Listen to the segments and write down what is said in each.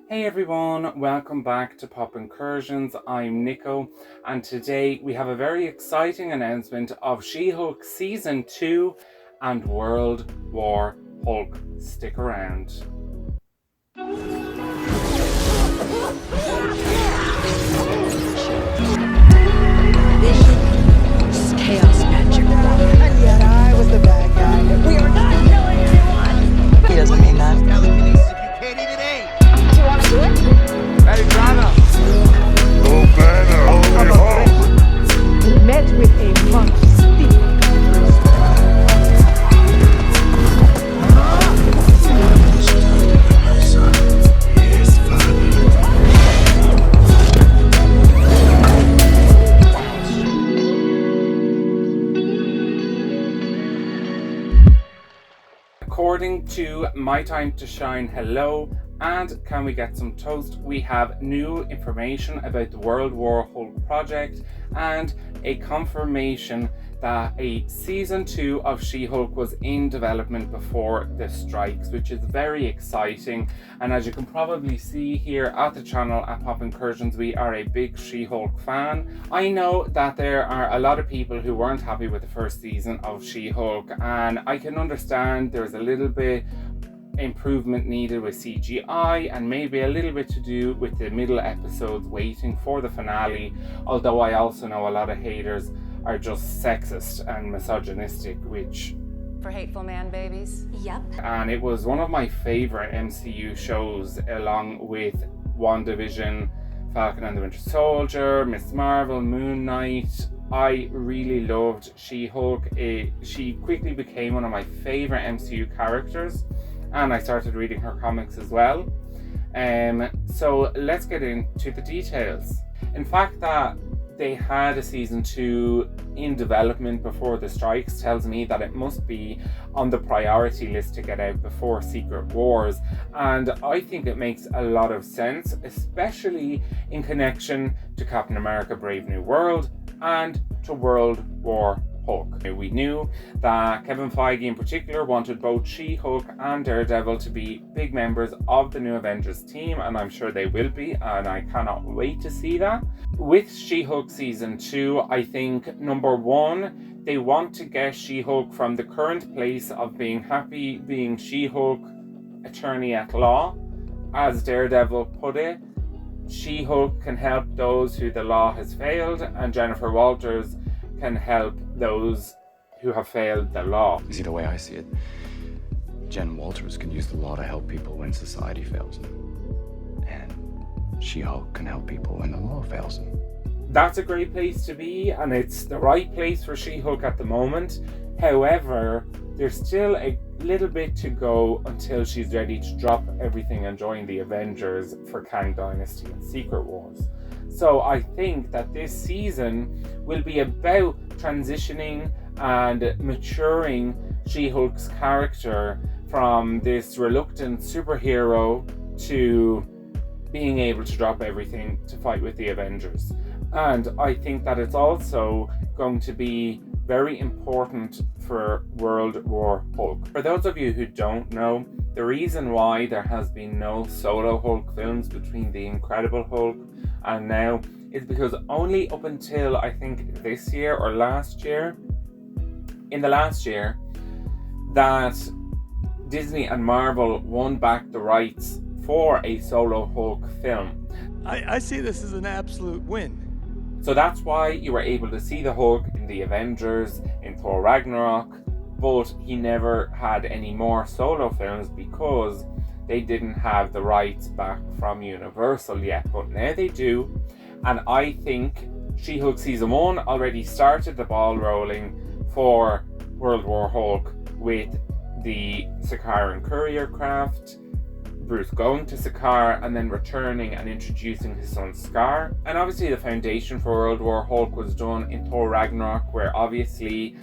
Hey everyone, welcome back to Pop Incursions. I'm Nico, and today we have a very exciting announcement of She-Hulk Season 2 and World War Hulk. Stick around. This is chaos magic. And yet I was the bad guy. We are not killing anyone! He doesn't mean that. Telekinesis if you can't even aim. Do you want to do it? Hey, brother. Met with a monkey stick. According to My Time to Shine, hello, and Can We Get Some Toast, we have new information about the World War Hulk project and a confirmation that a season 2 of She-Hulk was in development before the strikes, which is very exciting. And as you can probably see here at the channel at Pop Incursions, we are a big She-Hulk fan. I know that there are a lot of people who weren't happy with the first season of She-Hulk, and I can understand there's a little bit improvement needed with CGI and maybe a little bit to do with the middle episodes waiting for the finale, although I also know a lot of haters are just sexist and misogynistic, which For hateful man babies? Yep. and it was one of my favorite MCU shows along with WandaVision, Falcon and the Winter Soldier, Miss Marvel, Moon Knight. I really loved She-Hulk. She quickly became one of my favorite MCU characters, and I started reading her comics as well. So let's get into the details. In fact, that they had a season 2 in development before the strikes tells me that it must be on the priority list to get out before Secret Wars, and I think it makes a lot of sense, especially in connection to Captain America Brave New World and to World War Hulk. We knew that Kevin Feige in particular wanted both She-Hulk and Daredevil to be big members of the new Avengers team, and I'm sure they will be, and I cannot wait to see that. With She-Hulk Season 2, I think, number one, they want to get She-Hulk from the current place of being happy being She-Hulk, attorney at law. As Daredevil put it, She-Hulk can help those who the law has failed, and Jennifer Walters can help those who have failed the law. See, the way I see it, Jen Walters can use the law to help people when society fails them. And She-Hulk can help people when the law fails them. That's a great place to be, and it's the right place for She-Hulk at the moment. However, there's still a little bit to go until she's ready to drop everything and join the Avengers for Kang Dynasty and Secret Wars. So I think that this season will be about transitioning and maturing She-Hulk's character from this reluctant superhero to being able to drop everything to fight with the Avengers. And I think that it's also going to be very important for World War Hulk. For those of you who don't know, the reason why there has been no solo Hulk films between The Incredible Hulk and now is because only up until I think this year or last year, in the last year, that Disney and Marvel won back the rights for a solo Hulk film. I see this as an absolute win. So that's why you were able to see the Hulk in the Avengers, in Thor Ragnarok, but he never had any more solo films because they didn't have the rights back from Universal yet, but now they do. And I think She-Hulk Season 1 already started the ball rolling for World War Hulk with the Sakaar and Courier craft, Bruce going to Sakaar and then returning and introducing his son Skaar. And obviously the foundation for World War Hulk was done in Thor Ragnarok, where obviously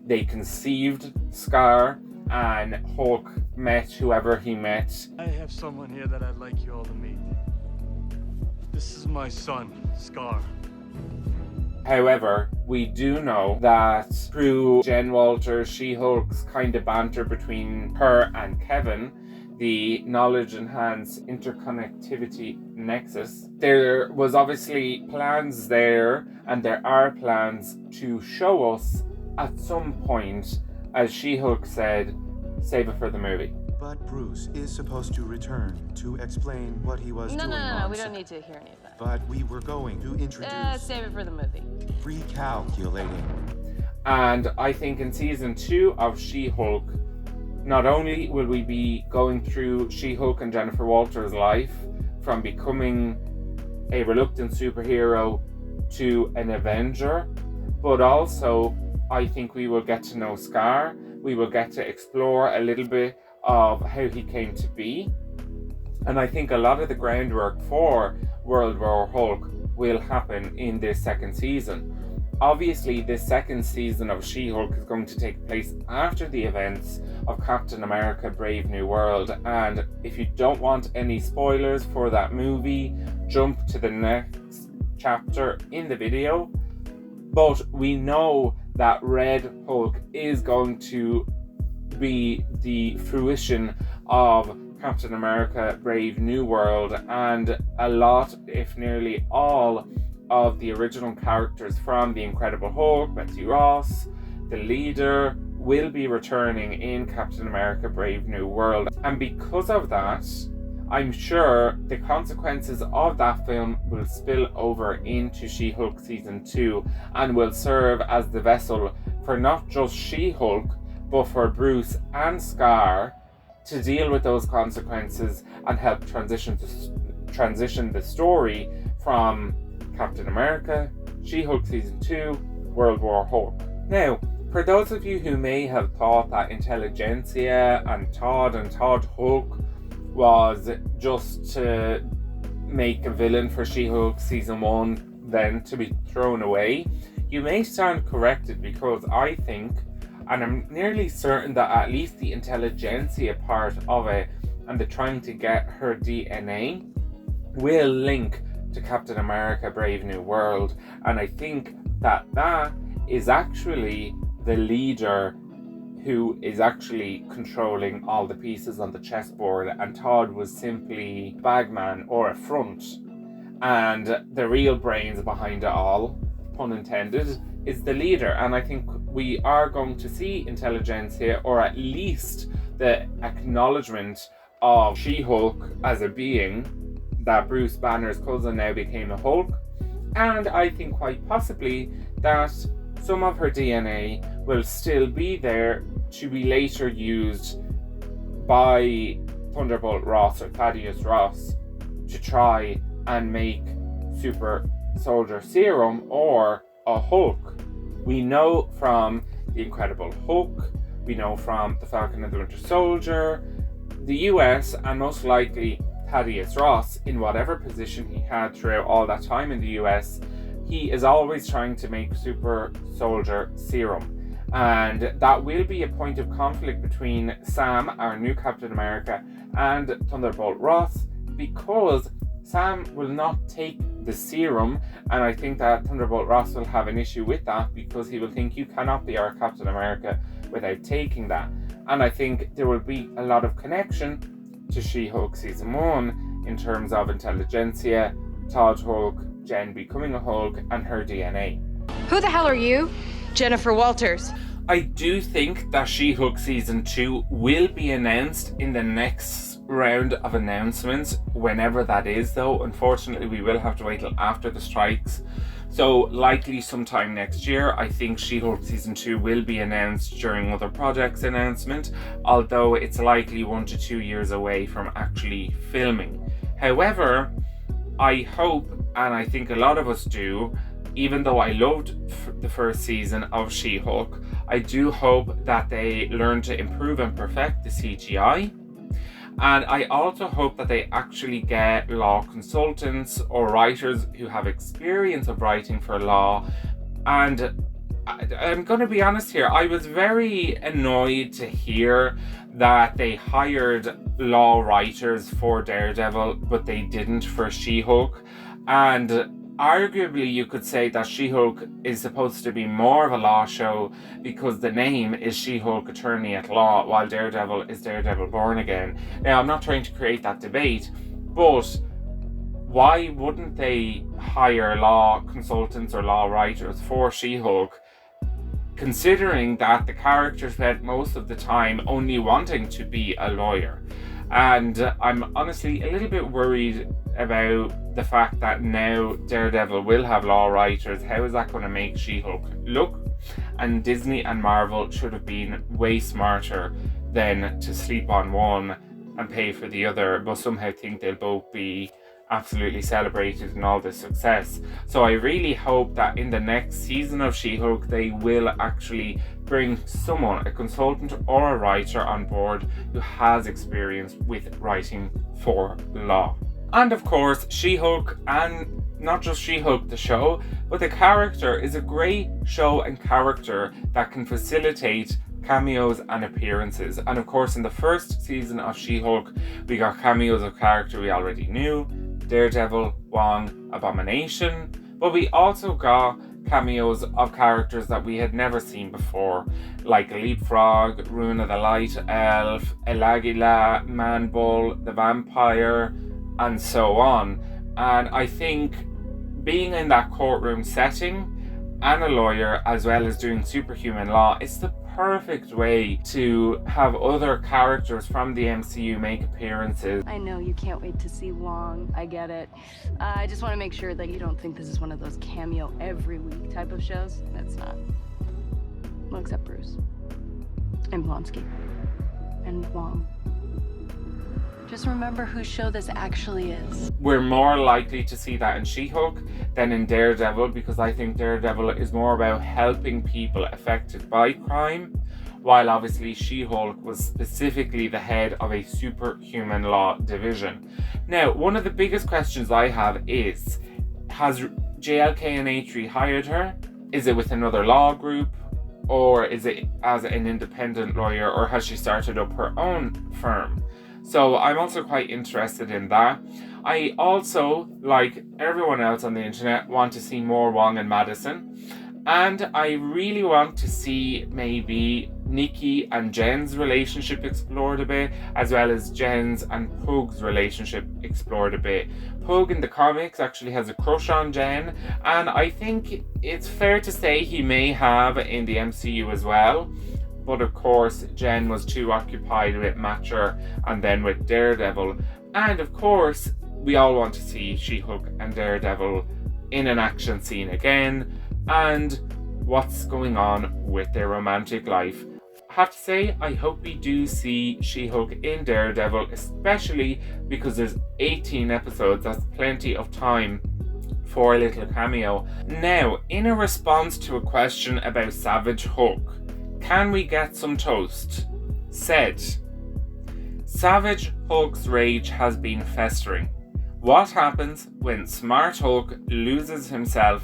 they conceived Skaar and Hulk met whoever he met. I have someone here that I'd like you all to meet. This is my son, Skaar. However, we do know that through Jen Walters, She-Hulk's kind of banter between her and Kevin, the Knowledge Enhanced Interconnectivity Nexus. There was obviously plans there, and there are plans to show us at some point, as She-Hulk said, save it for the movie. But Bruce is supposed to return to explain what he was doing No, on we don't need to hear any of that. But we were going to introduce Save it for the movie. recalculating. And I think in season 2 of She-Hulk, not only will we be going through She-Hulk and Jennifer Walters' life from becoming a reluctant superhero to an Avenger, but also I think we will get to know Skaar. We will get to explore a little bit of how he came to be. And I think a lot of the groundwork for World War Hulk will happen in this second season. Obviously, this second season of She-Hulk is going to take place after the events of Captain America Brave New World. And if you don't want any spoilers for that movie, jump to the next chapter in the video. But we know that Red Hulk is going to be the fruition of Captain America Brave New World, and a lot, if nearly all, of the original characters from The Incredible Hulk, Betsy Ross, the leader, will be returning in Captain America Brave New World. And because of that, I'm sure the consequences of that film will spill over into She-Hulk Season 2 and will serve as the vessel for not just She-Hulk, but for Bruce and Skaar to deal with those consequences and help transition the story from Captain America, She-Hulk Season 2, World War Hulk. Now, for those of you who may have thought that Intelligentsia and Todd Hulk was just to make a villain for She-Hulk Season 1 then to be thrown away, you may stand corrected, because I think, and I'm nearly certain, that at least the Intelligentsia part of it and the trying to get her DNA will link to Captain America Brave New World. And I think that that is actually the leader who is actually controlling all the pieces on the chessboard, and Todd was simply a bagman or a front. And the real brains behind it all, pun intended, is the leader. And I think we are going to see Intelligentsia, or at least the acknowledgement of She-Hulk as a being, that Bruce Banner's cousin now became a Hulk. And I think quite possibly that some of her DNA will still be there to be later used by Thunderbolt Ross or Thaddeus Ross to try and make super soldier serum or a Hulk. We know from The Incredible Hulk, we know from The Falcon and the Winter Soldier, the US, and most likely Thaddeus Ross, in whatever position he had throughout all that time in the US, he is always trying to make super soldier serum. And that will be a point of conflict between Sam, our new Captain America, and Thunderbolt Ross, because Sam will not take the serum, and I think that Thunderbolt Ross will have an issue with that, because he will think you cannot be our Captain America without taking that. And I think there will be a lot of connection to She-Hulk Season 1 in terms of Intelligentsia, Todd Hulk, Jen becoming a Hulk, and her DNA. Who the hell are you? Jennifer Walters. I do think that She-Hulk Season 2 will be announced in the next round of announcements, whenever that is though. Unfortunately, we will have to wait till after the strikes. So likely sometime next year. I think She-Hulk Season 2 will be announced during other projects announcement, although it's likely 1 to 2 years away from actually filming. However, I hope, and I think a lot of us do, even though I loved the first season of She-Hulk, I do hope that they learn to improve and perfect the CGI. And I also hope that they actually get law consultants or writers who have experience of writing for law. And I'm going to be honest here, I was very annoyed to hear that they hired law writers for Daredevil, but they didn't for She-Hulk. And arguably you could say that She-Hulk is supposed to be more of a law show because the name is She-Hulk Attorney at Law, while Daredevil is Daredevil Born Again. Now, I'm not trying to create that debate, but why wouldn't they hire law consultants or law writers for She-Hulk, considering that the character spent most of the time only wanting to be a lawyer? And I'm honestly a little bit worried about the fact that now Daredevil will have law writers. How is that going to make She-Hulk look? And Disney and Marvel should have been way smarter than to sleep on one and pay for the other, but somehow think they'll both be absolutely celebrated in all this success. So I really hope that in the next season of She-Hulk they will actually bring someone, a consultant or a writer on board who has experience with writing for law. And of course, She-Hulk, and not just She-Hulk the show, but the character is a great show and character that can facilitate cameos and appearances. And of course, in the first season of She-Hulk, we got cameos of character we already knew: Daredevil, Wong, Abomination, but we also got cameos of characters that we had never seen before, like LeapFrog, Rune of the Light Elf, Elagila, Man-Bull, the Vampire, and so on. And I think being in that courtroom setting and a lawyer, as well as doing superhuman law, it's the perfect way to have other characters from the MCU make appearances. I know you can't wait to see Wong. I get it. I just want to make sure that you don't think this is one of those cameo every week type of shows. It's not. Well, except Bruce. And Blonsky. And Wong. Just remember whose show this actually is. We're more likely to see that in She-Hulk than in Daredevil, because I think Daredevil is more about helping people affected by crime, while obviously She-Hulk was specifically the head of a superhuman law division. Now, one of the biggest questions I have is, has JLK&H hired her? Is it with another law group? Or is it as an independent lawyer? Or has she started up her own firm? So I'm also quite interested in that. I also, like everyone else on the internet, want to see more Wong and Madisynn. And I really want to see maybe Nikki and Jen's relationship explored a bit, as well as Jen's and Pug's relationship explored a bit. Pug in the comics actually has a crush on Jen, and I think it's fair to say he may have in the MCU as well. But of course, Jen was too occupied with Matcher and then with Daredevil. And of course, we all want to see She-Hulk and Daredevil in an action scene again, and what's going on with their romantic life. I have to say, I hope we do see She-Hulk in Daredevil, especially because there's 18 episodes. That's plenty of time for a little cameo. Now, in a response to a question about Savage Hulk, can we get some toast? Said, Savage Hulk's rage has been festering. What happens when Smart Hulk loses himself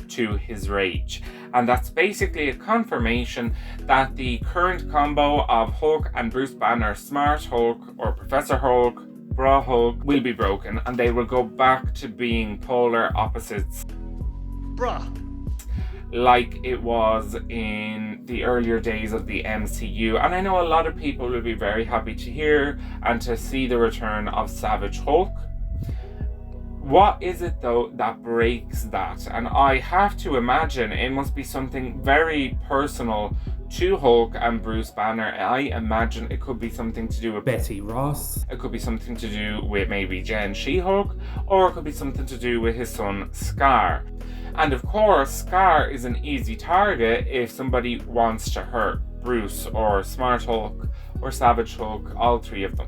to his rage? And that's basically a confirmation that the current combo of Hulk and Bruce Banner, Smart Hulk or Professor Hulk, Bra Hulk, will be broken, and they will go back to being polar opposites. Bruh. Like it was in the earlier days of the MCU. And I know a lot of people will be very happy to hear and to see the return of Savage Hulk. What is it though that breaks that? And I have to imagine it must be something very personal to Hulk and Bruce Banner. I imagine it could be something to do with Betty Ross. It could be something to do with maybe Jen She-Hulk, or it could be something to do with his son Skaar. And of course, Skaar is an easy target if somebody wants to hurt Bruce or Smart Hulk or Savage Hulk, all three of them.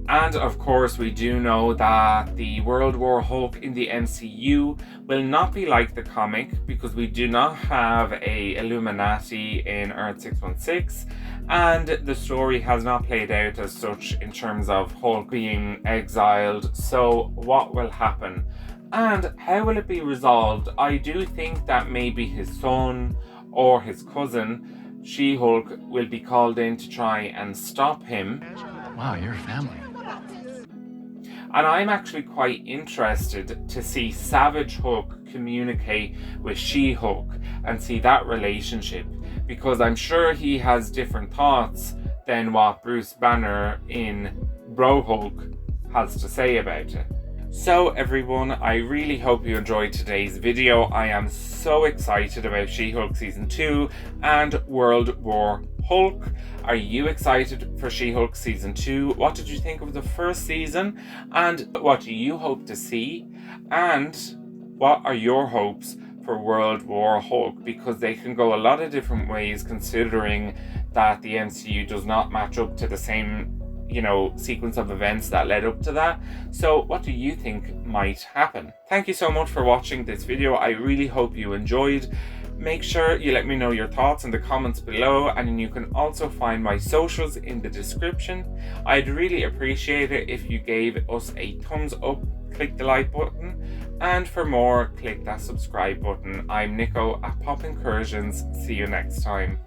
And of course, we do know that the World War Hulk in the MCU will not be like the comic, because we do not have a Illuminati in Earth 616, and the story has not played out as such in terms of Hulk being exiled. So what will happen? And how will it be resolved? I do think that maybe his son or his cousin, She-Hulk, will be called in to try and stop him. Wow, you're a family. And I'm actually quite interested to see Savage Hulk communicate with She-Hulk and see that relationship, because I'm sure he has different thoughts than what Bruce Banner in Bro Hulk has to say about it. So everyone, I really hope you enjoyed today's video. I am so excited about She-Hulk Season 2 and World War Hulk. Are you excited for She-Hulk Season 2? What did you think of the first season? And what do you hope to see? And what are your hopes for World War Hulk? Because they can go a lot of different ways, considering that the MCU does not match up to the same, sequence of events that led up to that. So what do you think might happen? Thank you so much for watching this video. I really hope you enjoyed. Make sure you let me know your thoughts in the comments below, and you can also find my socials in the description. I'd really appreciate it if you gave us a thumbs up, click the like button, and for more, click that subscribe button. I'm Nico at Pop Incursions. See you next time.